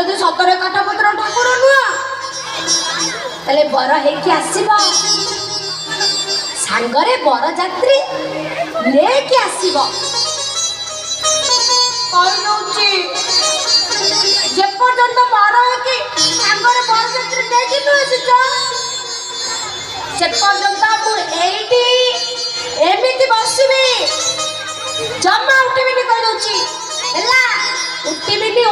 जदि सतरे काठपत्र ठाकुर नुह ताले बर हेकी आसीबो सांगरे बर जात्री लेके आसीबो कहि नउची जे पर्यंत बर हेकी सांगरे बर जात्री लेके न आसीछ से पर्यंत मु एठी एमिति बसिबी जम्मा उठिबिनी कहि दउची ହେଲା उठिबिनी